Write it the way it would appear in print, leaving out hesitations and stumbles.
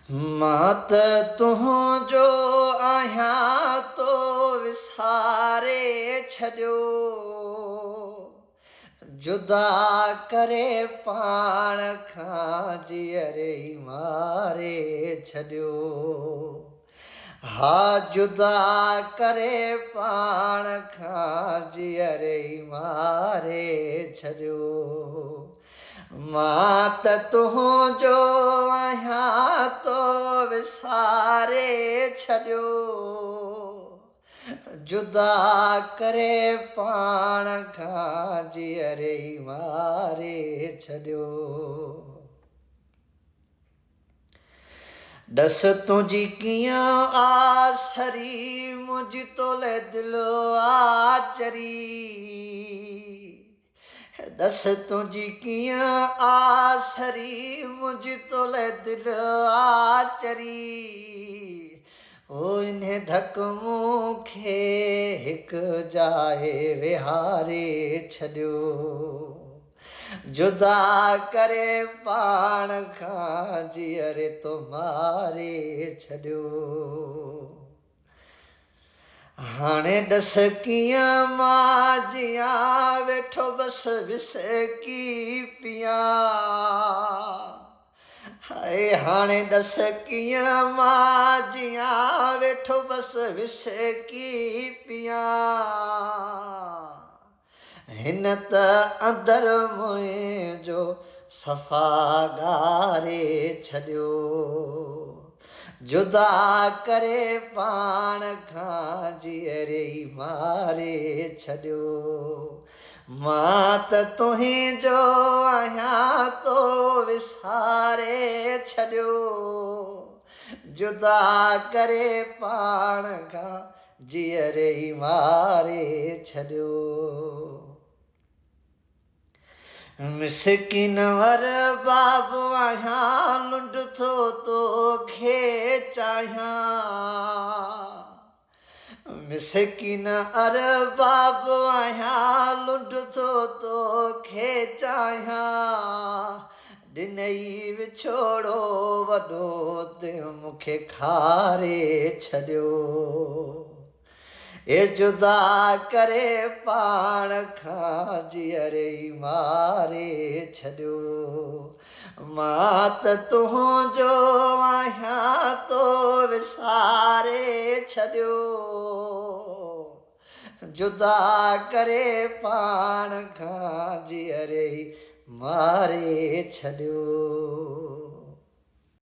मां त तुंहिंजो आहियां तो विसारे छॾियो, जुदा करे पाण खां जीअरे मारे छॾियो। हा जुदा करे पाण खां जीअरे मारे छॾियो। मां त तुंहिंजो आहियां तो विसारे छॾियो, जुदा करे पाण खां जीअरे मारे छॾियो। ॾस तुंहिंजी कीअं आसरी मुंहिंजी तोले दिलि आचरी। ॾस तुंहिंजी कीअं आसरी मुंहिंजी तोले दिलि आचरी। ओ इन धक मूंखे हिकु जाइ विहारे छॾियो, जुदा करे पाण खां जीअरे तो मारे छॾियो। हाणे ॾस कीअं मां जियां वेठो बसि विसकी पियां। हाय हाणे ॾस कीअं मां जियां वेठो बसि विसकी पियां। हिन त अंदरि मुंहिंजो सफ़ा ॻारे छॾियो, जुदा करे पाण खां जीअरे मारे छॾियो। मां त तुंहिंजो आहियां तो विसारे छॾियो, जुदा करे पाण खां जीअरे मारे छॾियो। मिसकिन वर बाबु आहियां लुंड थो तोखे चाहियां। मिसकिन अर बाबु आहियां लुंड थो तोखे चाहियां। ॾिनई विछोड़ो वॾो ते मूंखे खारे छॾियो, ए जुदा करे पाण खां जीअरे मारे छॾियो। मां त तुंहिंजो आहियां तो विसारे छॾियो, जुदा करे पाण खां जीअरे मारे छॾियो।